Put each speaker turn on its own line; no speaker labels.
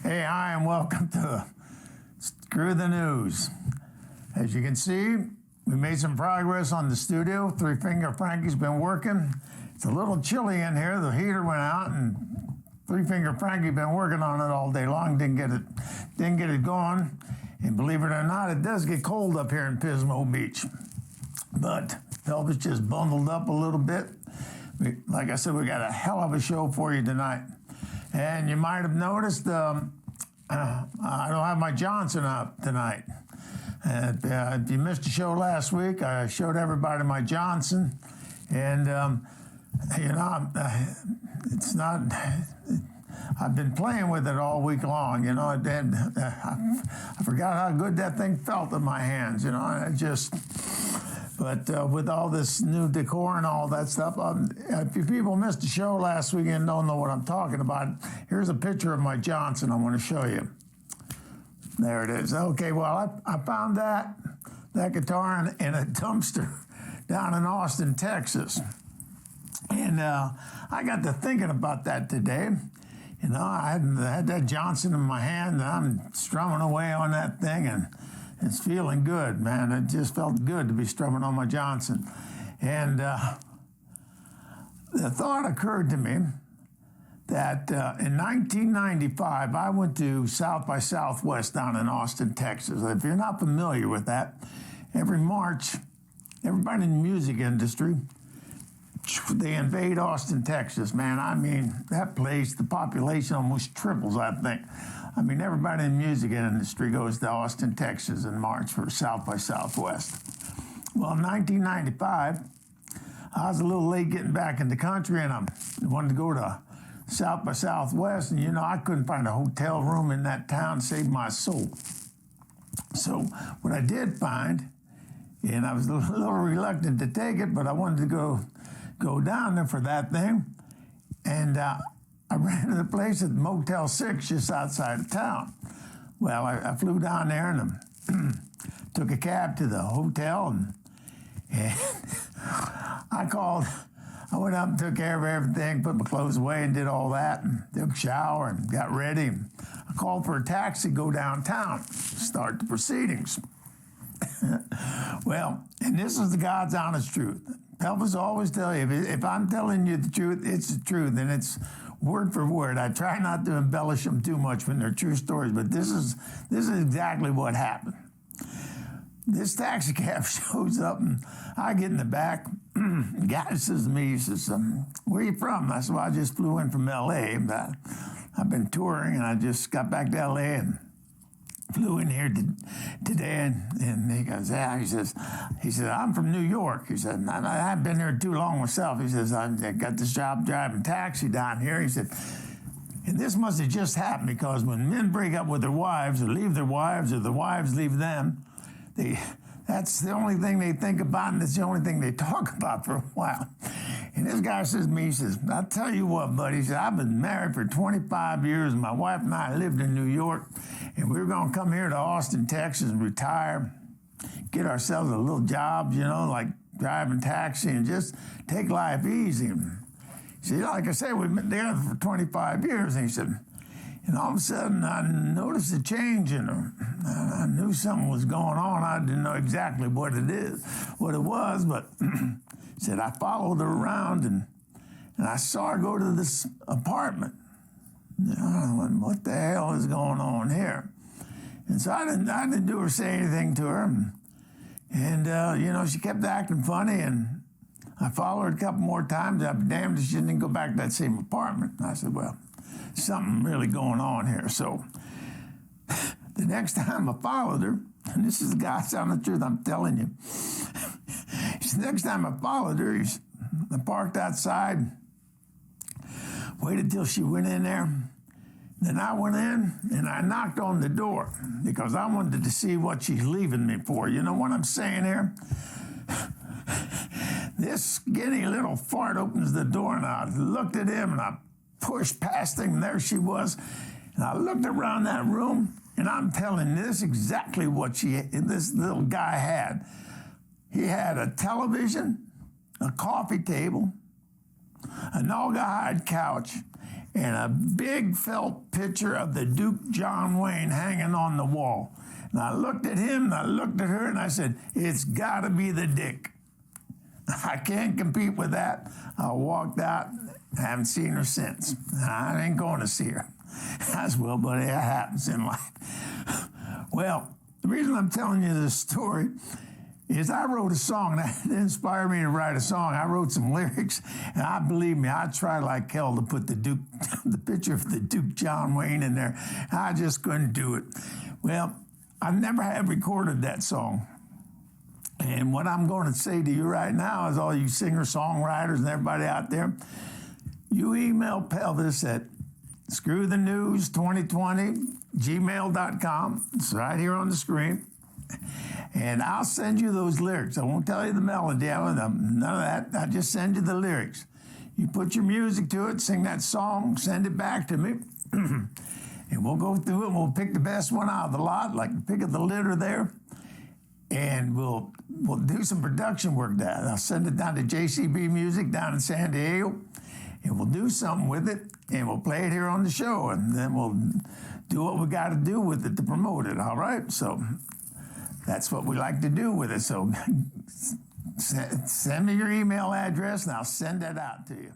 Hey, hi, and welcome to Screw the News. As you can see, we made some progress on the studio. Three Finger Frankie's been working. It's a little chilly in here. The heater went out, and Three Finger Frankie been working on it all day long. Didn't get it going. And believe it or not, it does get cold up here in Pismo Beach. But Pelvis just bundled up a little bit. Like I said, we got a hell of a show for you tonight. And you might have noticed I don't have my Johnson up tonight. If you missed the show last week, I showed everybody my Johnson. And, it's not... I've been playing with it all week long, I forgot how good that thing felt in my hands, But with all this new decor and all that stuff, if you people missed the show last week and don't know what I'm talking about, here's a picture of my Johnson I want to show you. There it is. Okay, well, I found that guitar in a dumpster down in Austin, Texas. And I got to thinking about that today. I had that Johnson in my hand, and I'm strumming away on that thing, and it's feeling good, man. It just felt good to be strumming on my Johnson. And the thought occurred to me that in 1995, I went to South by Southwest down in Austin, Texas. If you're not familiar with that, every March, everybody in the music industry, they invade Austin, Texas, man. I mean, that place, the population almost triples, I think. I mean, everybody in the music industry goes to Austin, Texas in March for South by Southwest. Well, in 1995, I was a little late getting back in the country, and I wanted to go to South by Southwest, and I couldn't find a hotel room in that town to save my soul. So what I did find, and I was a little reluctant to take it, but I wanted to go down there for that thing, and I rented a place at Motel 6 just outside of town. Well, I flew down there and took a cab to the hotel, and I went up and took care of everything, put my clothes away and did all that, and took a shower and got ready. And I called for a taxi to go downtown, start the proceedings. Well, and this is the God's honest truth. Pelvis always tell you, if I'm telling you the truth, it's the truth, and it's word for word. I try not to embellish them too much when they're true stories, but this is exactly what happened. This taxi cab shows up, and I get in the back. The guy says to me, he says, where are you from? I said, well, I just flew in from L.A., but I've been touring, and I just got back to L.A., and flew in here today, and he goes, yeah, he says, I'm from New York. He said, I haven't been here too long myself. He says, I got this job driving taxi down here. He said, and this must have just happened because when men break up with their wives or leave their wives or the wives leave them, that's the only thing they think about, and it's the only thing they talk about for a while. And this guy says to me, he says, I'll tell you what, buddy, he said, I've been married for 25 years, and my wife and I lived in New York, and we were going to come here to Austin, Texas, and retire, get ourselves a little job, like driving taxi, and just take life easy. See, like I said, we've been together for 25 years, and he said, and all of a sudden, I noticed a change in her. I knew something was going on. I didn't know exactly what it was, but he said, I followed her around, and I saw her go to this apartment. I went, what the hell is going on here? And so I didn't do or say anything to her. And she kept acting funny, and I followed her a couple more times. I'm damned if she didn't go back to that same apartment. And I said, well, something really going on here. So the next time I followed her, and this is the God's honest truth, I'm telling you. The next time I followed her, I parked outside, waited till she went in there. Then I went in and I knocked on the door because I wanted to see what she's leaving me for. You know what I'm saying here? This skinny little fart opens the door, and I looked at him and I pushed past him, and there she was. And I looked around that room, and I'm telling you, this is exactly what this little guy had. He had a television, a coffee table, a naugahyde couch, and a big felt picture of the Duke John Wayne hanging on the wall. And I looked at him, and I looked at her, and I said, it's got to be the Dick. I can't compete with that. I walked out. I haven't seen her since. I ain't going to see her. I said, well, buddy, that happens in life. Well, the reason I'm telling you this story is I wrote a song that inspired me to write a song. I wrote some lyrics, and I believe me, I tried like hell to put the picture of the Duke John Wayne in there. I just couldn't do it. Well, I never have recorded that song. And what I'm going to say to you right now is all you singer-songwriters and everybody out there, you email Pelvis at screwthenews2020gmail.com. It's right here on the screen. And I'll send you those lyrics. I won't tell you the melody. None of that. I'll just send you the lyrics. You put your music to it, sing that song, send it back to me. And we'll go through it, and we'll pick the best one out of the lot, like the pick of the litter there. And we'll do some production work down. I'll send it down to JCB Music down in San Diego, and we'll do something with it, and we'll play it here on the show, and then we'll do what we got to do with it to promote it, all right? So that's what we like to do with it. So send me your email address, and I'll send that out to you.